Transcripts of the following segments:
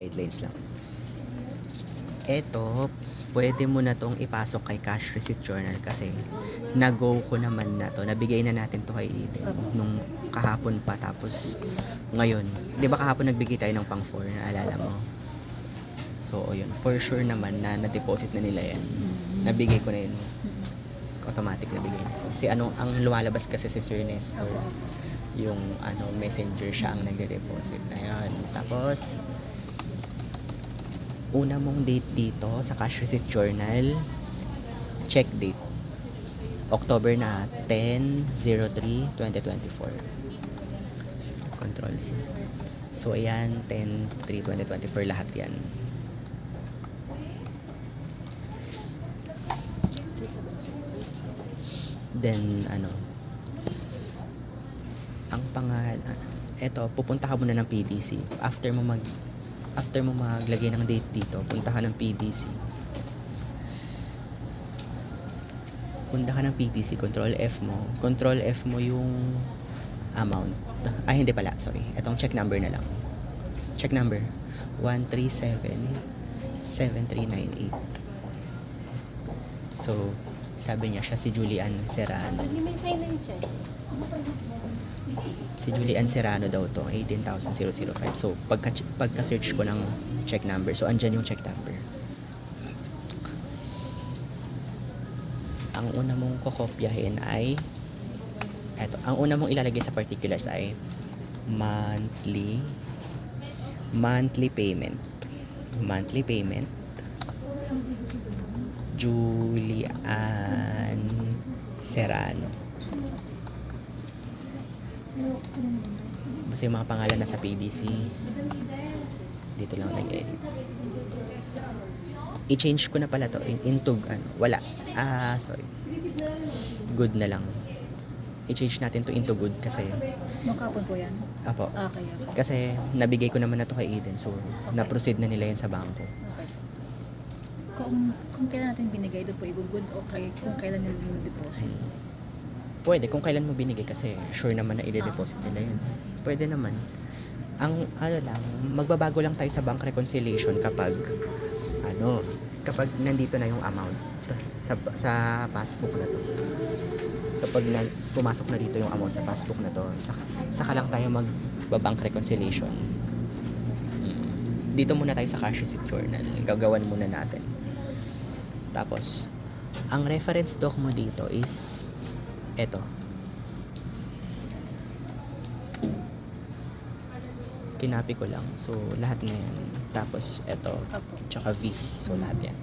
Guidelines lang. Eto, pwede mo na tong ipasok kay Cash Receipt Journal kasi na-go ko naman na to. Nabigay na natin to kay Eden nung kahapon pa, tapos ngayon. 'Di ba kahapon nagbigay tayo ng pang 4, naalala mo? So, o yun. For sure naman na na-deposit na nila yan. Nabigay ko na yun. Automatic nabigay na. Kasi ang lumalabas kasi si Sir Nestor. Yung messenger siya ang nagde-deposit. Ayun. Tapos, una mong date dito sa Cash Receipt Journal, check date. October na, 10/03/2024. Control C. So, ayan, 10/3/2024, lahat yan. Then, ang eto, pupunta ka muna ng PDC. After mo maglagay ng date dito, punta ka ng PDC. Punta ka ng PDC, Control F mo. Control F mo yung amount. Ay, hindi pala, sorry. Etong check number na lang. Check number 1377398. So, sabi niya siya si Julian Serrano. Si Julian Serrano daw to, 18,005. So, pagka-search ko ng check number, so andyan yung check number. Ang una mong kokopyahin ay ang una mong ilalagay sa particulars ay monthly payment. Monthly payment. Julian Serrano. Basta yung mga pangalan nasa PDC. Dito lang nag-edit. I-change ko na pala to into wala. Sorry. Good na lang. I-change natin to into good kasi Nung kapon po yan? Apo. Okay. Kasi nabigay ko naman na to kay Eden. So, na-proceed na nila yan sa bangko. Okay. Kung kailan natin binigay, doon po i-good o kung kailan nila deposit. Pwede kung kailan mo binigay kasi sure naman na i-deposit nila yun. Pwede naman. Ang magbabago lang tayo sa bank reconciliation kapag nandito na yung amount sa passbook na to. Kapag pumasok na dito yung amount sa passbook na to, saka lang tayo magbabank reconciliation. Dito muna tayo sa Cash Receipt Journal. Gagawan muna natin. Tapos, ang reference doc mo dito is eto. Kinapi ko lang. So, lahat na yan. Tapos, eto. Tsaka V. So, lahat yan.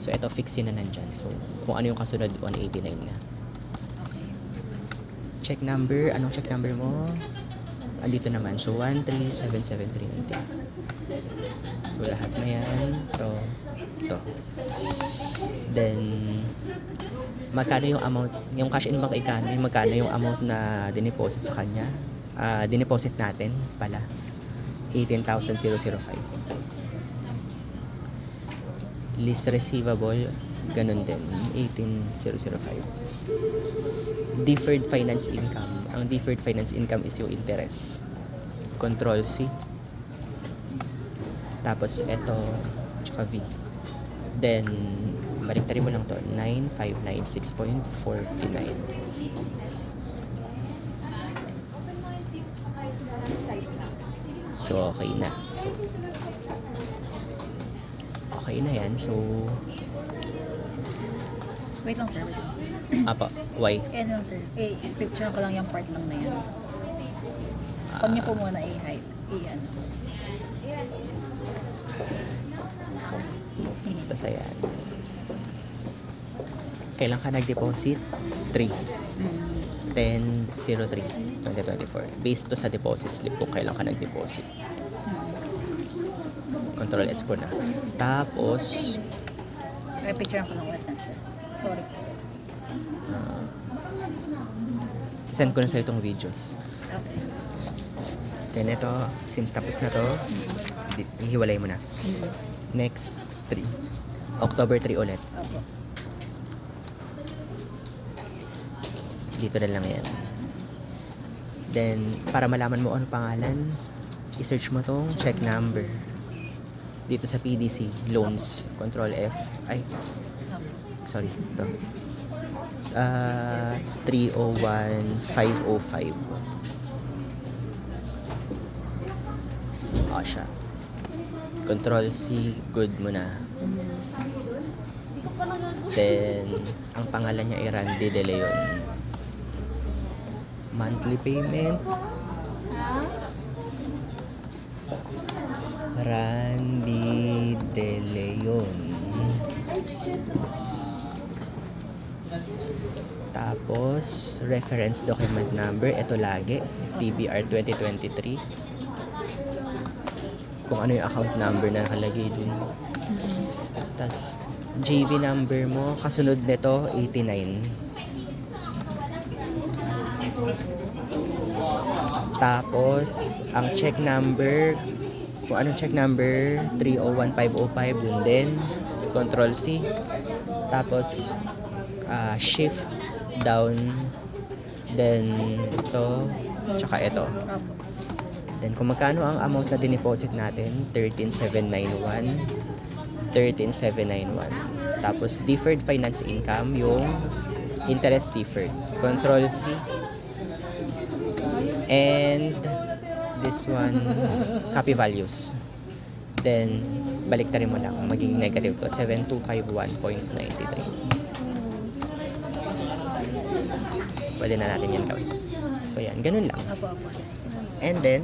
So, eto, fixin na nandyan. So, kung ano yung kasunod, 189 na. Okay. Check number. Anong check number mo? Andito naman. So, 1377390. So, lahat na yan. To. Then, magkano yung amount, yung cash in bank ikano, magkano yung amount na dineposit sa kanya, dineposit natin pala, 18,005. Lease receivable, ganun din, 18,005. Deferred finance income, ang deferred finance income is yung interest. Control C. Tapos eto, tsaka V. Then, baliktarin mo lang to, 9596.49. So, okay na. So, okay na yan. So, Wait lang sir. apa, why? Lang sir. Picture ko lang yung part lang na yan. Huwag niyo po muna i-hide. Sir. Tapos ayan. Kailan ka nag-deposit? 3. 10/03/2024. Based to sa deposit slip kung kailan ka nag-deposit. Control S ko na. Tapos, Picture ko lang ulit lang sir. Sorry. sisend ko na sa itong videos. Okay. Then ito, since tapos na to, ihiwalay mo na. Next, 3. October 3 ulit. Opo. Dito na lang yan. Then, para malaman mo ano pangalan, i-search mo tong check number. dito sa PDC, loans, control F. Ay, sorry, ito. 301505. Siya. Control C, good mo na. Then, ang pangalan niya ay Randy De Leon. Monthly payment. Randy De Leon. Tapos, reference document number. Ito lagi. TBR 2023. Kung ano yung account number na nakalagay dun. Tapos, JV number mo, kasunod nito, 89. Tapos, ang check number, kung anong check number, 301505, dun din. Control C. Tapos, shift down. Then, ito, tsaka ito. Then, kung magkano ang amount na dineposit natin, 13,791. 13,791. Tapos, deferred finance income, yung interest deferred. Control C. And, this one, copy values. Then, baliktarin mo lang. Magiging negative to. 7251.93. Pwede na natin yan gawin. So, yan. Ganun lang. And then,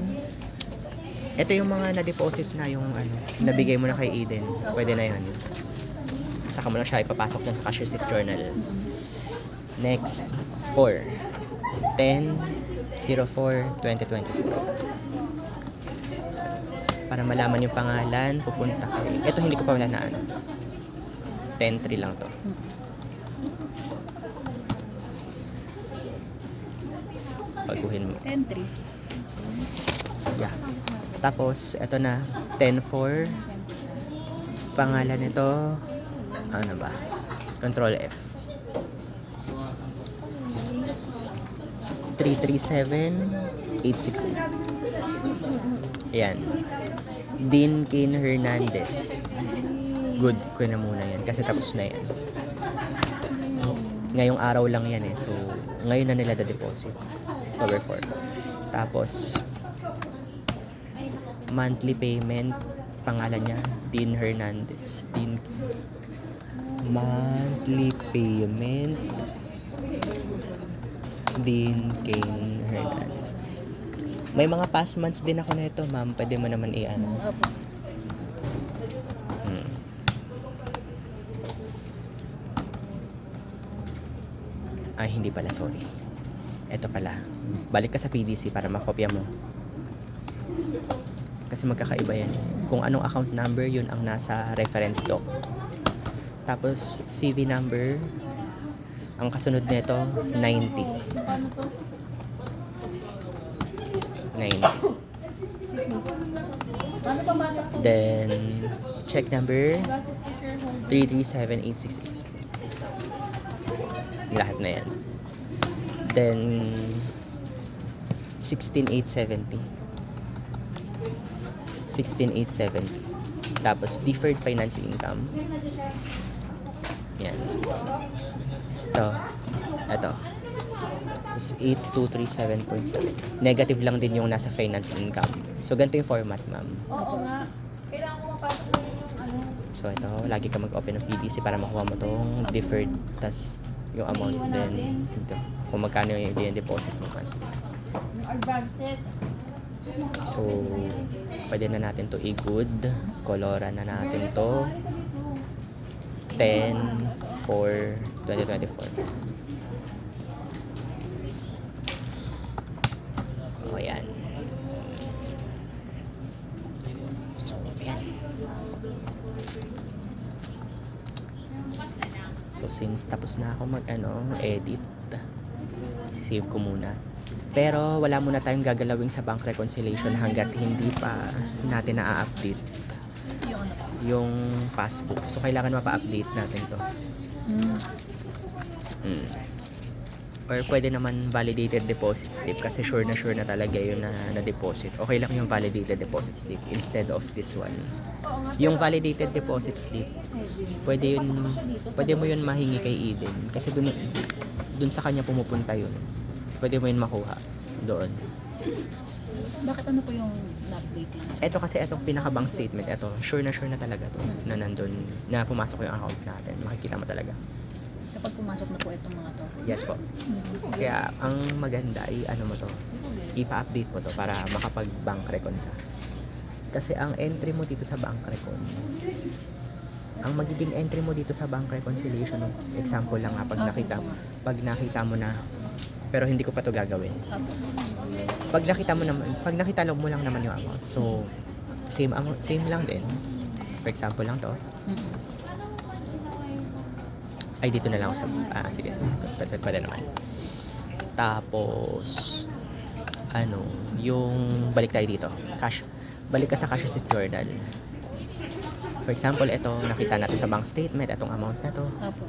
ito yung mga na-deposit na yung nabigay mo na kay Eden. Pwede na yan. Saka mo lang siya ipapasok dyan sa cash receipt journal. Next, 4. 10/04/2024. Para malaman yung pangalan, pupunta kay... Ito hindi ko pa wala na 10/3 lang to. Baguhin mo. 10-3. Yeah. Tapos, ito na. 10/4. Pangalan nito, ano ba? Control F. 337868. Ayan. Dean Kane Hernandez. Good ko na muna yan. Kasi tapos na yan. Ngayong araw lang yan eh. So, ngayon na nila deposit. October 4. Tapos, monthly payment, pangalan niya, Dean Hernandez. Dean. Monthly payment, Dean Kane Hernandez. May mga past months din ako na ito, ma'am. Pwede mo naman i-ano. Opo. Ay, hindi pala, sorry. Ito pala. Balik ka sa PDC para makopya mo. Kasi magkakaiba yan. Kung anong account number, yun ang nasa reference doc. Tapos, CV number, ang kasunod nito, 90. 90. Then, check number, 337868. Lahat na yan. Then, 16,870. 16,870. Tapos, deferred finance income. Yan. Ito. Tapos, 8237.7. Negative lang din yung nasa finance income. So, ganito yung format, ma'am. Oo nga. Kailangan ko mapasok na yung So, ito. Lagi ka mag-open ng PDC para makuha mo tong deferred. Tas, yung amount din. Ito. Kung magkano yung i-deposit mo man. advances. So, pwede na natin to i-good. Coloran na natin to. 10/4/2024. O, yan. So, yan. So, since tapos na ako edit, save ko muna. Pero, wala muna tayong gagalawing sa bank reconciliation hanggat hindi pa natin na-update Yung ano? yung passbook. So, kailangan mapa-update natin to. Or pwede naman validated deposit slip kasi sure na talaga yun na deposit. Okay lang yung validated deposit slip instead of this one. Yung validated deposit slip, pwede mo yun mahingi kay Eden kasi dun sa kanya pumupunta yun. Pwede mo yun makuha doon. Bakit ano po yung na-update yun? Ito kasi itong pinaka-bank statement, ito sure na talaga to na nandun, na pumasok yung account natin. Makikita mo talaga. Kapag pumasok na po itong mga to. Yes po. Kaya ang maganda ay ano mo to, ipa-update mo to para makapag-bank recon ka. Kasi ang entry mo dito sa bank recon, ang magiging entry mo dito sa bank reconciliation, example lang nga, pag nakita mo na, pero hindi ko pa to gagawin. Pag nakita mo lang naman yung amount. So, same lang din. For example lang to. Ay, dito na lang ako sa... sige. Pwede naman. Tapos, yung balik tayo dito. Balik ka sa cash receipt journal. For example, ito, nakita natin sa bank statement, itong amount na to. Apo.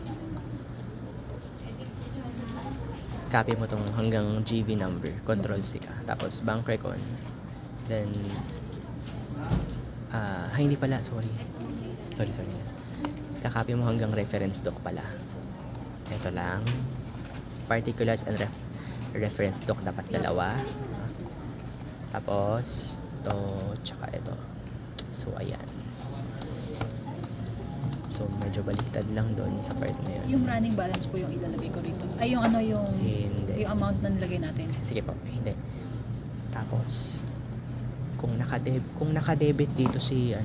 Copy mo tong hanggang GV number. Control C ka. Tapos, bank recon. Then, hindi pala, sorry. Kakopy mo hanggang reference doc pala. Ito lang. Particulars and reference doc dapat dalawa. Tapos, ito, tsaka ito. So, ayan. So, medyo baliktad lang doon sa part na yun. Yung running balance po yung ilalagay ko rito. Ay, yung Hindi. yung amount na nilagay natin. Sige po, hindi. Tapos, kung nakadebit dito si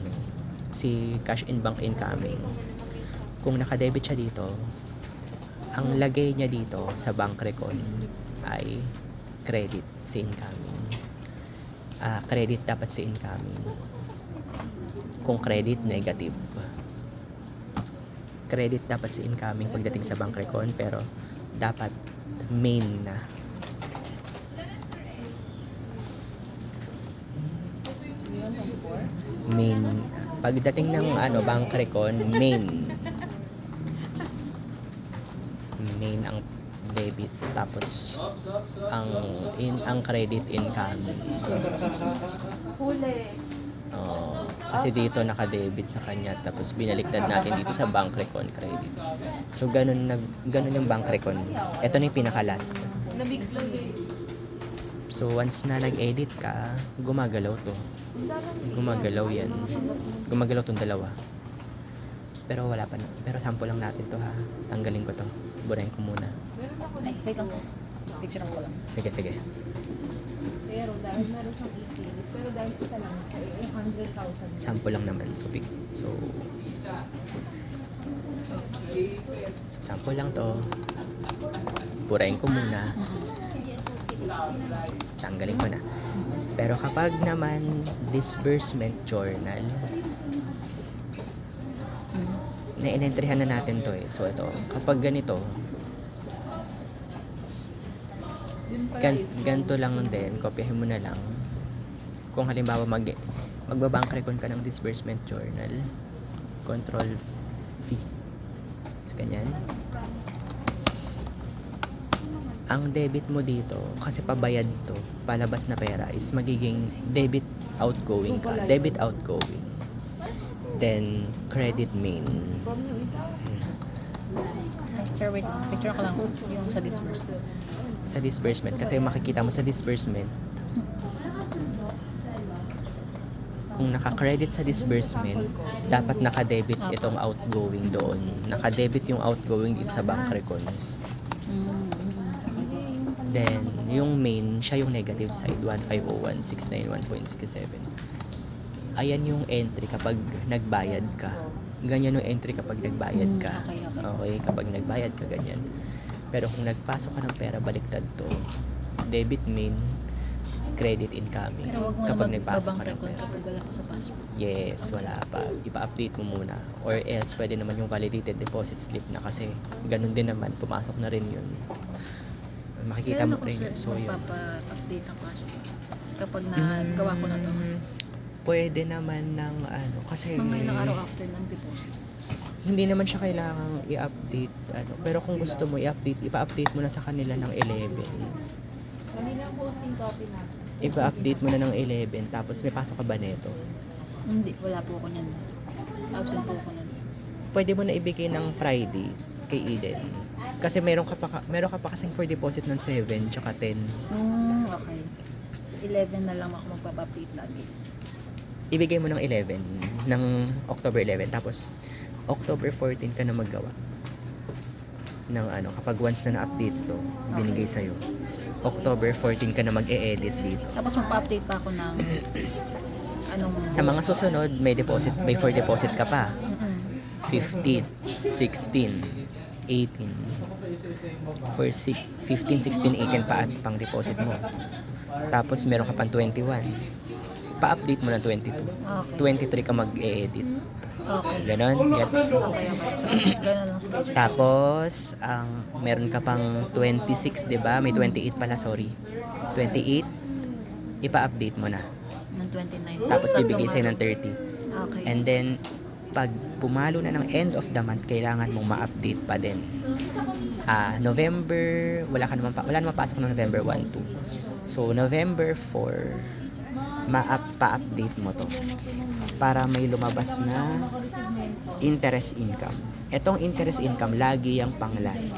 cash in bank incoming, kung nakadebit siya dito, ang lagay niya dito sa bank recon ay credit si incoming. Credit dapat si incoming. Kung credit, negative. Credit dapat si incoming pagdating sa bank recon, pero dapat main na. Main. Pagdating ng bank recon, main ang debit, tapos ang credit incoming. Huli. Kasi dito naka-debit sa kanya, tapos binaliktad natin dito sa bank recon credit. So ganun yung bank recon. Ito na yung pinaka-last. Lamig. So once na nag-edit ka, gumagalaw to. Gumagalaw yan. Gumagalaw tong dalawa. Pero wala pa na. Pero sample lang natin to ha. Tanggalin ko to. Burahin ko muna. Ay, wait lang. Picture ko lang. Sige. Pero dahil meron siyang 80, pero dahil isa lang, ay 100,000. Sample lang naman. So sample lang to. Burahin ko muna. Tanggalin ko na. Pero kapag naman disbursement journal, na-inentryhan na natin to eh. So ito, kapag ganito, ganito lang din, kopyahin mo na lang. Kung halimbawa magbabank recon ka ng disbursement journal, control V. So ganyan. Ang debit mo dito, kasi pabayad to, palabas na pera, is magiging debit outgoing ka. Debit outgoing. Then, credit main. Sir, wait. Picture ko lang yung sa disbursement. Sa disbursement, kasi makikita mo sa disbursement, kung naka-credit sa disbursement, dapat naka-debit itong outgoing doon. Naka-debit yung outgoing dito sa bank recon. Then, yung main, siya yung negative side, 1501691.67. Ayan yung entry kapag nagbayad ka. Ganyan yung entry kapag nagbayad ka. Okay, kapag nagbayad ka, ganyan. Pero kung nagpasok ka ng pera, baliktad to. Debit main, credit incoming. Pero wag mo kapag na nagpasok magbabank ka ng recon pera. kapag wala ko sa passport. Yes, wala pa. Ipa-update mo muna. Or else, pwede naman yung validated deposit slip na kasi ganun din naman, pumasok na rin yun. Makikita mo rin yun. So, yun. Magpapa-update ang passport kapag nagawa ko na to. Pwede naman ng kasi... Mga ilang araw after ng deposit. Hindi naman siya kailangang i-update. Pero kung gusto mo i-update, ipa-update mo na sa kanila ng 11. Kanilang hosting copy natin. Ipa-update mo na ng 11. Tapos may pasok ka ba neto? Hindi, wala po ako nun. Absent po ako nun. Pwede mo na ibigay ng Friday kay Eden. Kasi meron ka pa kasing for deposit ng 7 tsaka 10. Okay. 11 na lang ako magpapa-update lagi. Ibigay mo ng 11 ng October 11 tapos October 14 ka na maggawa ng kapag once na na-update to binigay sa'yo October 14 ka na mag-e-edit dito. Tapos magpa-update pa ako ng anong... Sa mga susunod may for deposit ka pa. Mm-mm. 15, 16, 18 for 15, 16, 18 pa at pang deposit mo. Tapos meron ka pang 21. Pa-update mo ng 22. Okay. 23 ka mag-e-edit. Okay. Ganon? Yes. Okay. Ganun ang schedule. Tapos, meron ka pang 26, di ba? May 28 pala, sorry. 28, ipa-update mo na. Ng 29. Tapos, Tatlong bibigay sa'yo ng araw. 30. Okay. And then, pag pumalo na ng end of the month, kailangan mong ma-update pa din. November, wala naman pasok ng November 1, 2. So, November 4, pa-update mo to para may lumabas na interest income. Etong interest income, lagi yung pang last.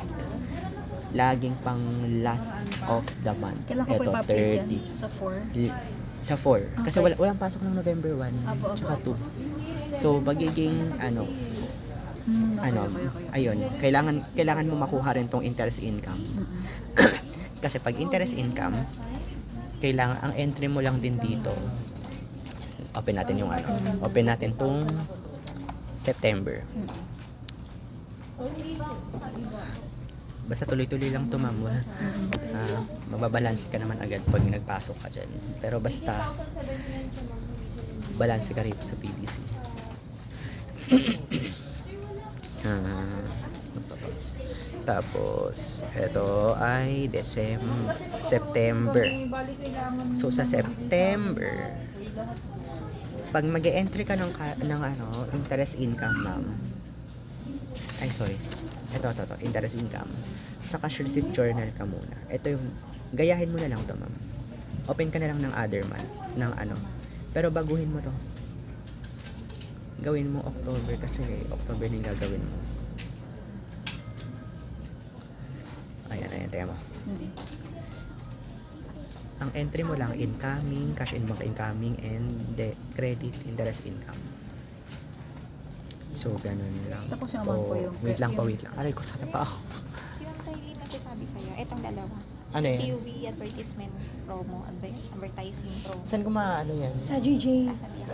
Laging pang last of the month. Kailan ko po Eto, ipa-update 30. yan? Sa 4? Sa 4. Kasi Okay. walang pasok ng November 1 Apo. tsaka 2. So, magiging Okay. ayun, kailangan mo makuha rin tong interest income. Mm-mm. Kasi pag interest income, kailangan ang entry mo lang din dito. Open natin tong September. Basta tuloy-tuloy lang to, ma'am. Mababalanse ka naman agad pag nagpasok ka dyan. Pero basta balanse ka rito sa PDC. Tapos, ito ay September. So, sa September, pag mag-e-entry ka ng interest income, ma'am. Ay, sorry. Ito, interest income. Sa cash receipt journal ka muna. Ito yung, gayahin mo na lang to, ma'am. Open ka na lang ng other month, Pero baguhin mo to. Gawin mo October kasi October din gagawin mo. Ayan, tayo mo. Ang entry mo lang, incoming, cash in bank incoming, and credit, interest income. So, ganun lang. Tapos yung amount po yung... Wait lang. Aray ko, sana pa ako. Si Ma'am Kylie nagsasabi sa'yo, etong dalawa. Ano yan? CUV advertisement promo, advertising promo. Saan ko yan? Sa GJ. Sabi niya,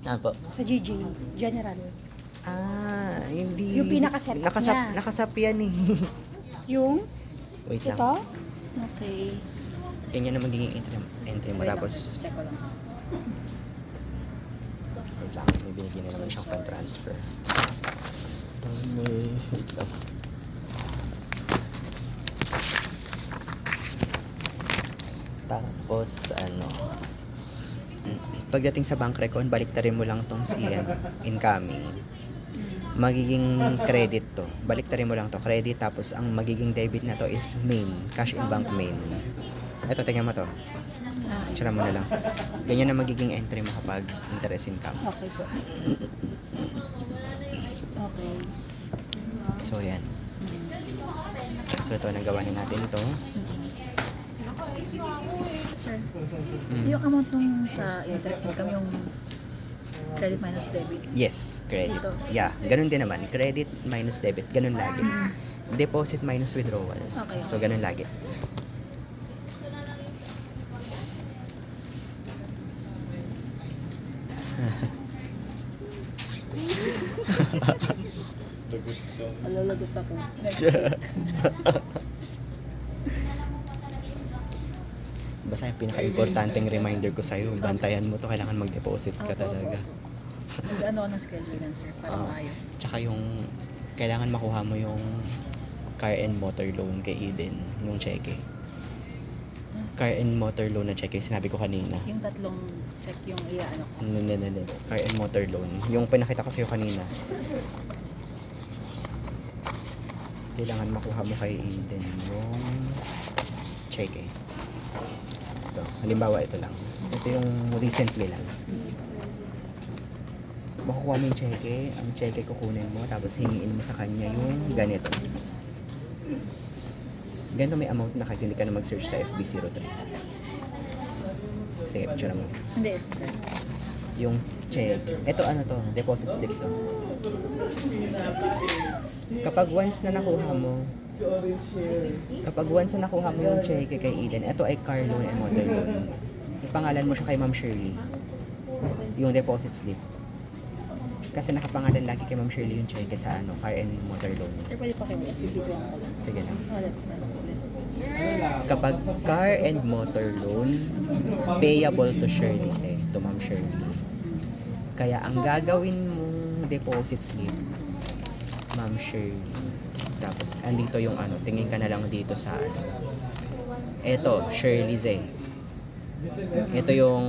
Ano po? Sa GJ. General. Hindi. Yung pinakaset niya. Nakasap yan eh. Yung? Wait lang. Ito? Okay. Ganyan na magiging entry mo. Wait lang. Tapos, Check ko lang. wait lang. May binigyan na naman siyang fund transfer. Wait lang. Tapos, pagdating sa bank recon, baliktarin mo lang tong CN, incoming. Magiging credit to. Baliktarin mo lang to, credit. Tapos, ang magiging debit na to is main, cash in bank main. Ito, tingnan mo to. Tsura mo na lang. Ganyan na magiging entry mo kapag interest income. Okay po. Okay. So, yan. So, ito, nagawa na natin to. Sir, yung amount nung sa interest income, yung credit minus debit. Yes, credit. Dito. Yeah, ganun din naman. Credit minus debit, ganun lagi. Deposit minus withdrawal. Okay. So, ganun lagi. Malalagot ako. Next week. Basta yung pinaka-importanteng reminder ko sa'yo, bantayan mo to, kailangan mag-deposit ka talaga. Mag-ano ka ng schedule lang, sir, para maayos. Tsaka yung, kailangan makuha mo yung car and motor loan kay Eden, yung cheque. car and motor loan na check yung sinabi ko kanina. Yung tatlong check yung iaano ko. Hindi. Car and motor loan. Yung pinakita ko sa'yo kanina. Kailangan makuha mo kay Eden yung check eh. Ito. Halimbawa, ito lang. Ito yung recently lang. Makukuha mo yung cheque. Ang cheque kukunin mo. Tapos hingiin mo sa kanya yung ganito. Ganito may amount na kahit hindi ka na mag-search sa FB03. Sige, picture mo. Hindi, ito siya. Yung check. Ito ano to, deposit slip to. Kapag once na nakuha mo yung check kay Eden, ito ay car loan and motor loan. Ipangalan mo siya kay Ma'am Shirley. Yung deposit slip. Kasi nakapangalan lagi kay Ma'am Shirley yung check sa ano, car and motor loan. Sir, pwede pa kayo i-video ko lang. Sige lang. Ulit. Kapag car and motor loan, payable to Shirley, to Ma'am Shirley. Kaya ang gagawin mong deposit slip, Ma'am Shirley. Tapos andito yung ano, tingin ka na lang dito sa ano. Eto, Shirley Zay. Ito yung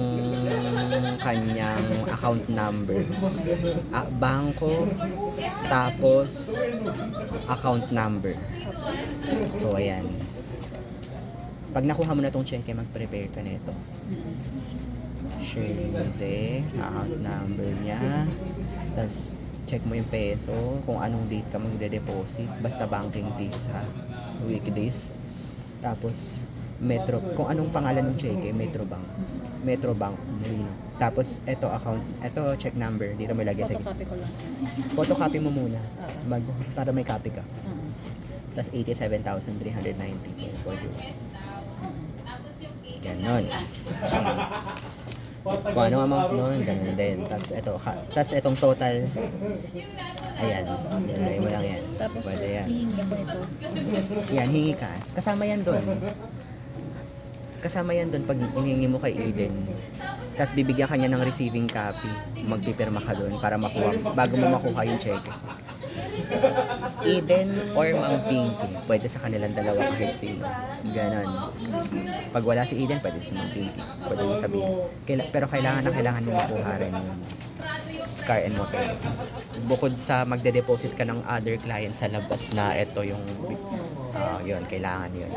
kanyang account number. Bangko, tapos account number. So, ayan. Pag nakuha mo na tong cheque, mag-prepare ka nito. Shirley, account number niya. Tapos, check mo yung peso, kung anong date ka magde-deposit. Basta banking days ha. Weekdays. Tapos, Metro, kung anong pangalan ng cheque, Metrobank. Metrobank, Marino. Tapos, ito account, ito check number. Dito may lagay. Sige. Photocopy ko lang siya. Photocopy mo muna. Para may copy ka. Mm. Tapos 87,390.41. Ganon. Kung ano amount nun, ganun din. Tapos itong total, ayan. Ilagay mo lang yan. Tapos, Pwede yan. hihingi ko nito. Yan, hingi ka. Kasama yan doon. Kasama yan doon pag hiningi mo kay Eden. Tapos bibigyan ka niya ng receiving copy. Magpipirma ka doon para makuha, bago mo makuha yung check. Eden or Ma'am Pinky. Pwede sa kanilang dalawa kahit sino. Ganon. Pag wala si Eden, pwede si Ma'am Pinky. Pwede mo sabihin. Pero kailangan mo makuha rin yung car and motor. Bukod sa magde-deposit ka ng other client sa labas na ito yung yun, kailangan yun.